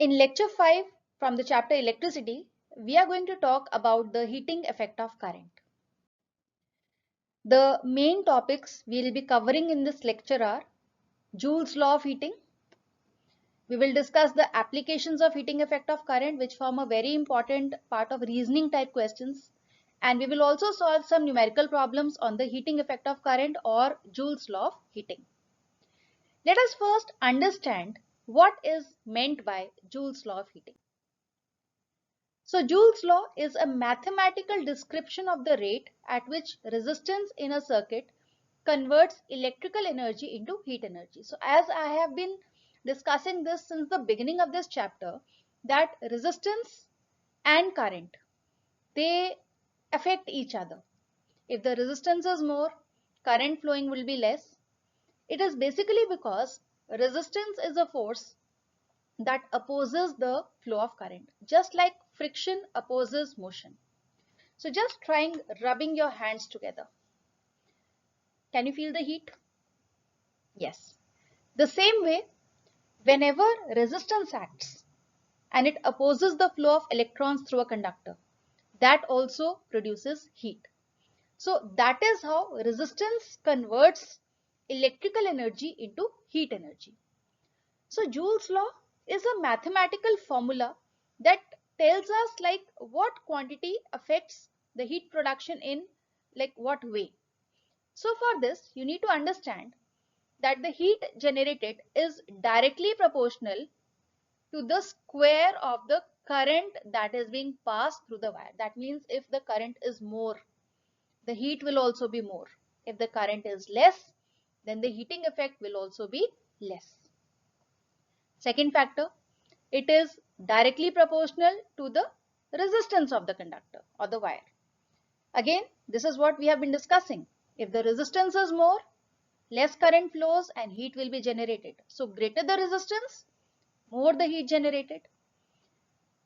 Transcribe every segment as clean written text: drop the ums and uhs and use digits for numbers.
In lecture 5 from the chapter Electricity, we are going to talk about the heating effect of current. The main topics we will be covering in this lecture are Joule's law of heating. We will discuss the applications of heating effect of current, which form a very important part of reasoning type questions. And we will also solve some numerical problems on the heating effect of current or Joule's law of heating. Let us first understand what is meant by Joule's law of heating. So Joule's law is a mathematical description of the rate at which resistance in a circuit converts electrical energy into heat energy. So as I have been discussing this since the beginning of this chapter, that resistance and current, they affect each other. If the resistance is more, current flowing will be less. It is basically because resistance is a force that opposes the flow of current, just like friction opposes motion. So just trying rubbing your hands together. Can you feel the heat? Yes. The same way, whenever resistance acts and it opposes the flow of electrons through a conductor, that also produces heat. So that is how resistance converts electrical energy into heat energy. So Joule's law is a mathematical formula that tells us like what quantity affects the heat production in like what way. So for this you need to understand that the heat generated is directly proportional to the square of the current that is being passed through the wire. That means if the current is more, the heat will also be more. If the current is less, then the heating effect will also be less. Second factor, it is directly proportional to the resistance of the conductor or the wire. Again, this is what we have been discussing. If the resistance is more, less current flows and heat will be generated. So greater the resistance, more the heat generated.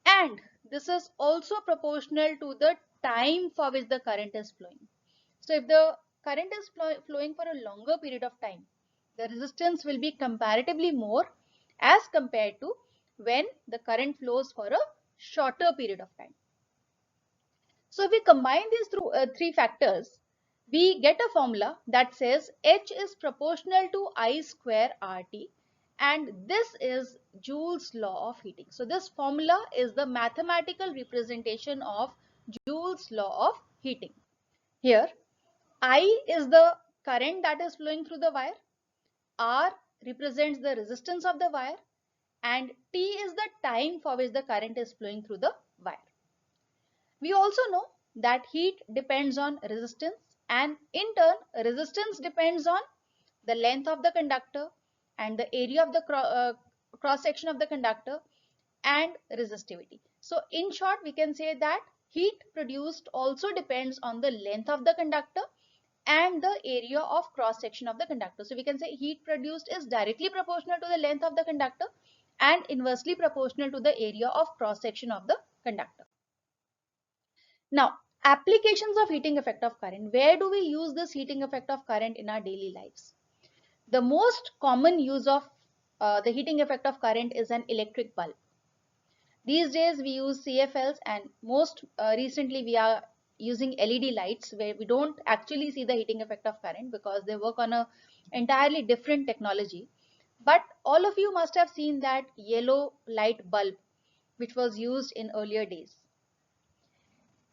And this is also proportional to the time for which the current is flowing. So if the current is flowing for a longer period of time, the resistance will be comparatively more as compared to when the current flows for a shorter period of time. So if we combine these three factors, we get a formula that says H is proportional to I square RT, and this is Joule's law of heating. So this formula is the mathematical representation of Joule's law of heating. Here I is the current that is flowing through the wire, R represents the resistance of the wire, and T is the time for which the current is flowing through the wire. We also know that heat depends on resistance, and in turn resistance depends on the length of the conductor and the area of the cross section of the conductor and resistivity. So in short, we can say that heat produced also depends on the length of the conductor and the area of cross section of the conductor. So we can say heat produced is directly proportional to the length of the conductor and inversely proportional to the area of cross section of the conductor. Now, applications of heating effect of current. Where do we use this heating effect of current in our daily lives? The most common use of the heating effect of current is an electric bulb. These days we use CFLs, and most recently we are using LED lights where we don't actually see the heating effect of current because they work on a entirely different technology. But all of you must have seen that yellow light bulb which was used in earlier days.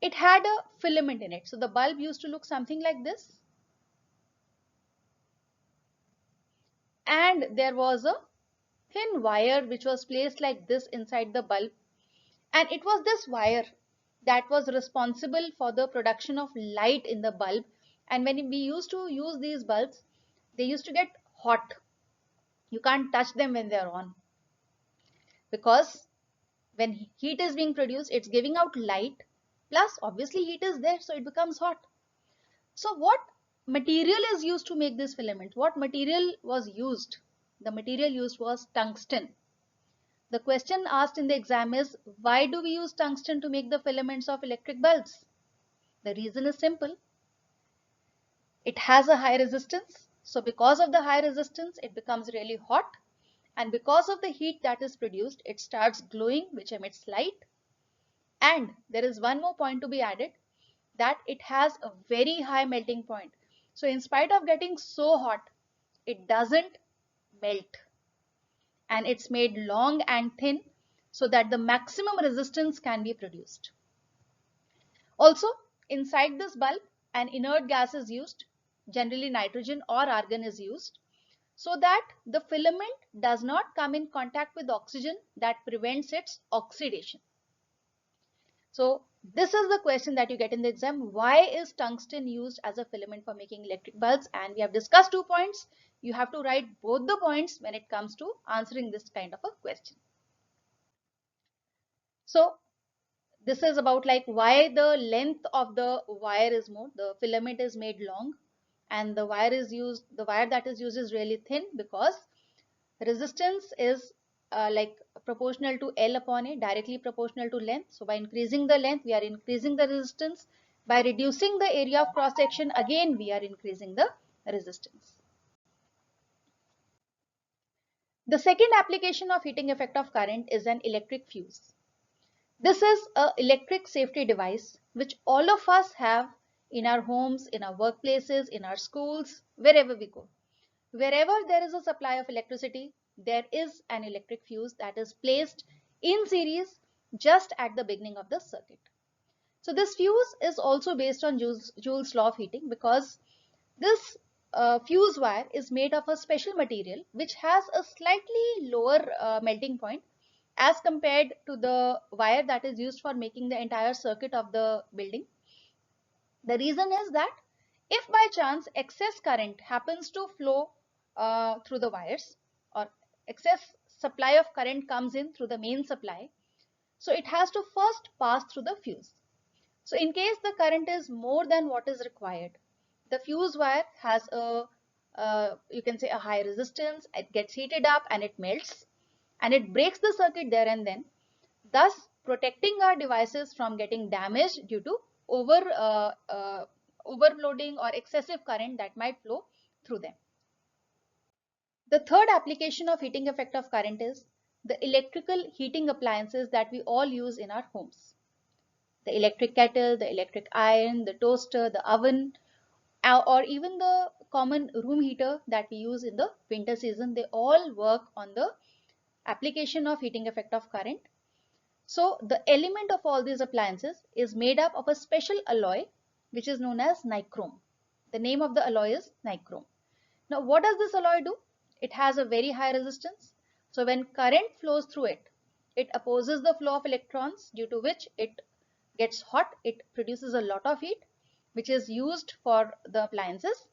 It had a filament in it. So the bulb used to look something like this. And there was a thin wire which was placed like this inside the bulb. And it was this wire that was responsible for the production of light in the bulb. And when we used to use these bulbs, they used to get hot. You can't touch them when they're on. Because when heat is being produced, it's giving out light. Plus, obviously, heat is there, so it becomes hot. So what material is used to make this filament? What material was used? The material used was tungsten. The question asked in the exam is, why do we use tungsten to make the filaments of electric bulbs? The reason is simple. It has a high resistance. So because of the high resistance, it becomes really hot. and because of the heat that is produced, it starts glowing, which emits light. And there is one more point to be added, that it has a very high melting point. So in spite of getting so hot, it doesn't melt, and it's made long and thin so that the maximum resistance can be produced. Also, inside this bulb, an inert gas is used, generally nitrogen or argon is used, so that the filament does not come in contact with oxygen, that prevents its oxidation. So this is the question that you get in the exam. Why is tungsten used as a filament for making electric bulbs? And we have discussed 2 points. You have to write both the points when it comes to answering this kind of a question. So this is about like why the length of the wire is more. The filament is made long, and the wire that is used is really thin, because resistance is like proportional to L upon A, directly proportional to length. So by increasing the length, we are increasing the resistance. By reducing the area of cross section, again we are increasing the resistance. The second application of heating effect of current is an electric fuse. This is an electric safety device which all of us have in our homes, in our workplaces, in our schools, wherever we go. Wherever there is a supply of electricity, there is an electric fuse that is placed in series just at the beginning of the circuit. So this fuse is also based on Joule's law of heating, because this fuse wire is made of a special material which has a slightly lower melting point as compared to the wire that is used for making the entire circuit of the building. The reason is that if by chance excess current happens to flow through the wires, or excess supply of current comes in through the main supply, so it has to first pass through the fuse. So in case the current is more than what is required, the fuse wire has a you can say a high resistance, it gets heated up and it melts, and it breaks the circuit there and then, thus protecting our devices from getting damaged due to overloading or excessive current that might flow through them. The third application of heating effect of current is the electrical heating appliances that we all use in our homes. The electric kettle, the electric iron, the toaster, the oven, or even the common room heater that we use in the winter season, they all work on the application of heating effect of current. So the element of all these appliances is made up of a special alloy which is known as nichrome. The name of the alloy is nichrome. Now what does this alloy do? It has a very high resistance. So when current flows through it, it opposes the flow of electrons, due to which it gets hot, it produces a lot of heat which is used for the appliances,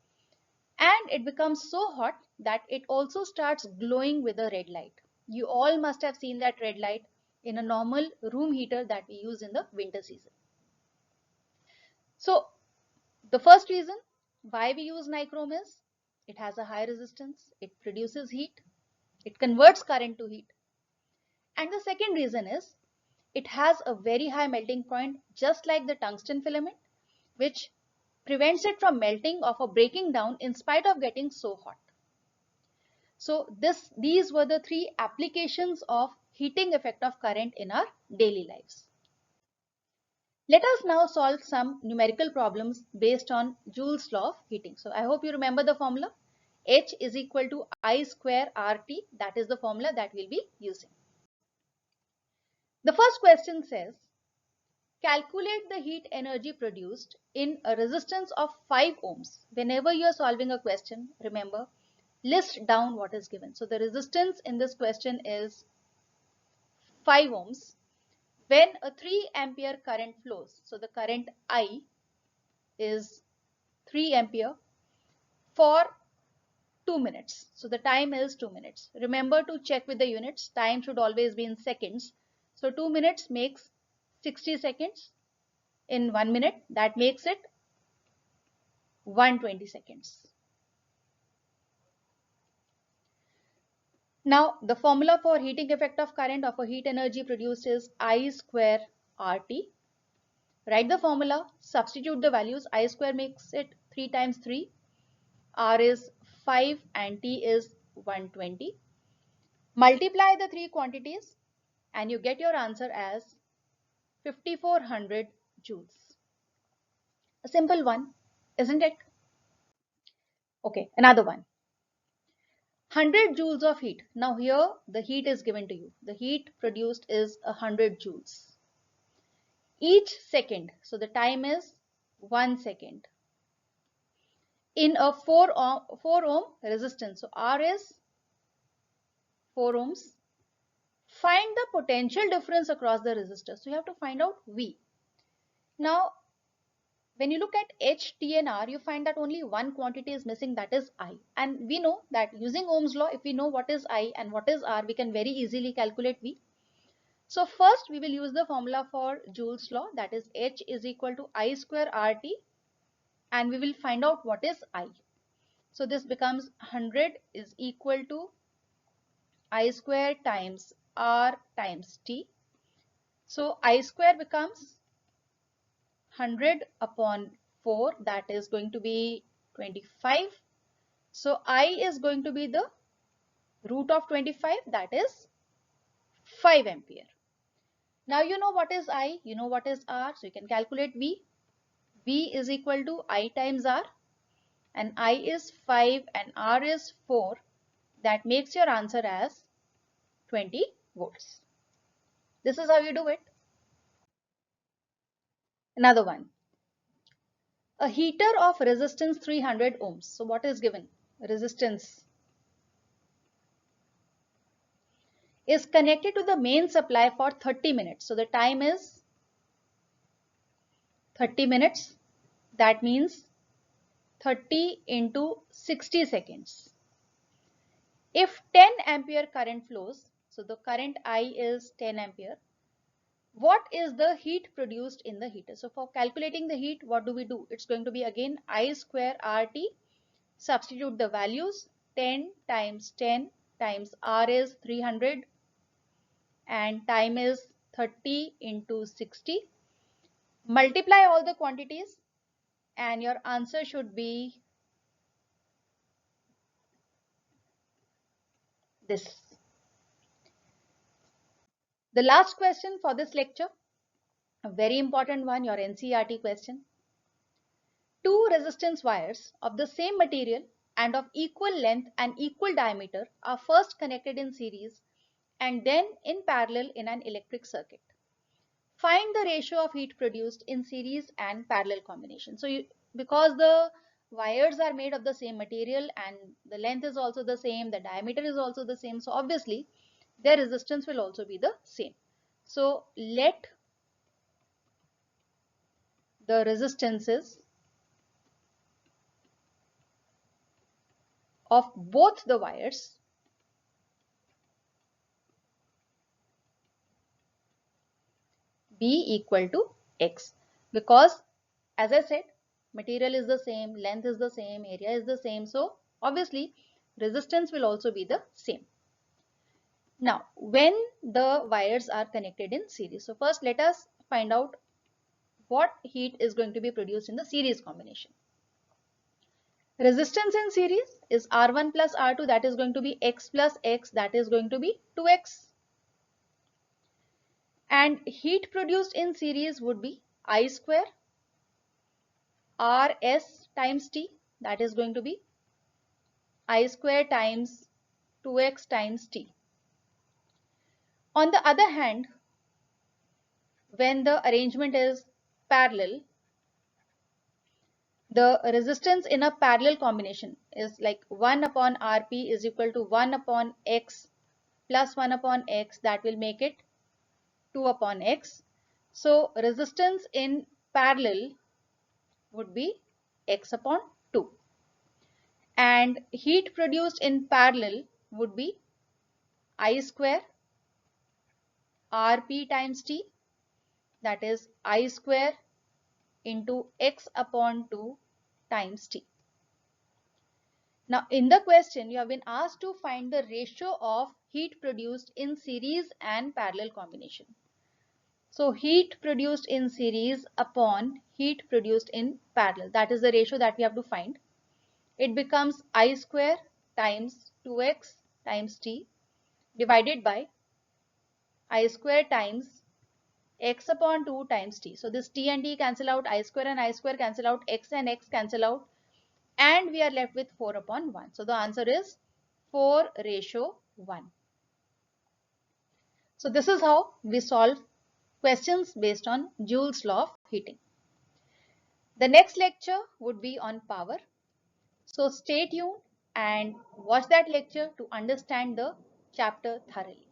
and it becomes so hot that it also starts glowing with a red light. You all must have seen that red light in a normal room heater that we use in the winter season. So the first reason why we use nichrome is it has a high resistance, it produces heat, it converts current to heat. And the second reason is it has a very high melting point, just like the tungsten filament, which prevents it from melting or breaking down in spite of getting so hot. So these were the 3 applications of heating effect of current in our daily lives. Let us now solve some numerical problems based on Joule's law of heating. So I hope you remember the formula. H is equal to I square RT. That is the formula that we'll be using. The first question says, calculate the heat energy produced in a resistance of 5 ohms. Whenever you are solving a question, remember, list down what is given. So the resistance in this question is 5 ohms. When a 3 ampere current flows, so the current I is 3 ampere for 2 minutes. So the time is 2 minutes. Remember to check with the units. Time should always be in seconds. So 2 minutes makes 60 seconds in 1 minute. That makes it 120 seconds. Now the formula for heating effect of current or for heat energy produced is I square RT. Write the formula, substitute the values. I square makes it 3 times 3. R is 5 and T is 120. Multiply the three quantities and you get your answer as 5400 joules. A simple one, isn't it? Okay, another one. 100 joules of heat. Now here the heat is given to you. The heat produced is 100 joules each second. So the time is 1 second in a 4 ohm resistance. So R is 4 ohms. Find the potential difference across the resistors. So you have to find out V. Now when you look at H, T and R, you find that only one quantity is missing, that is I. And we know that using Ohm's law, if we know what is I and what is R, we can very easily calculate V. So first we will use the formula for Joule's law, that is H is equal to I square RT, and we will find out what is I. So this becomes 100 is equal to I square times R times T. So I square becomes 100 upon 4, that is going to be 25. So I is going to be the root of 25, that is 5 ampere. Now you know what is I, you know what is R, so you can calculate V. V is equal to I times R, and I is 5 and R is 4. That makes your answer as 20 volts. This is how you do it. Another one. A heater of resistance 300 ohms. So what is given? Resistance is connected to the main supply for 30 minutes. So the time is 30 minutes. That means 30 into 60 seconds. If 10 ampere current flows, so the current I is 10 ampere, what is the heat produced in the heater? So for calculating the heat, what do we do? It's going to be again I square RT, substitute the values, 10 times 10 times R is 300 and time is 30 into 60. Multiply all the quantities and your answer should be this. The last question for this lecture, a very important one, your NCERT question. Two resistance wires of the same material and of equal length and equal diameter are first connected in series and then in parallel in an electric circuit. Find the ratio of heat produced in series and parallel combination. So because the wires are made of the same material and the length is also the same, the diameter is also the same, so obviously their resistance will also be the same. So let the resistances of both the wires be equal to X, because as I said, material is the same, length is the same, area is the same, so obviously resistance will also be the same. Now when the wires are connected in series, so first let us find out what heat is going to be produced in the series combination. Resistance in series is R1 plus R2, that is going to be X plus X, that is going to be 2X. And heat produced in series would be I square Rs times T, that is going to be I square times 2X times T. On the other hand, when the arrangement is parallel, the resistance in a parallel combination is like 1 upon Rp is equal to 1 upon X plus 1 upon X, that will make it 2 upon X. So resistance in parallel would be X upon 2. And heat produced in parallel would be I square Rp times T, that is I square into X upon 2 times T. Now in the question you have been asked to find the ratio of heat produced in series and parallel combination. So heat produced in series upon heat produced in parallel, that is the ratio that we have to find. It becomes I square times 2X times T, divided by I square times x upon 2 times t. So this t and t cancel out, I square and I square cancel out, x and x cancel out, and we are left with 4 upon 1. So the answer is 4:1. So this is how we solve questions based on Joule's law of heating. The next lecture would be on power. So stay tuned and watch that lecture to understand the chapter thoroughly.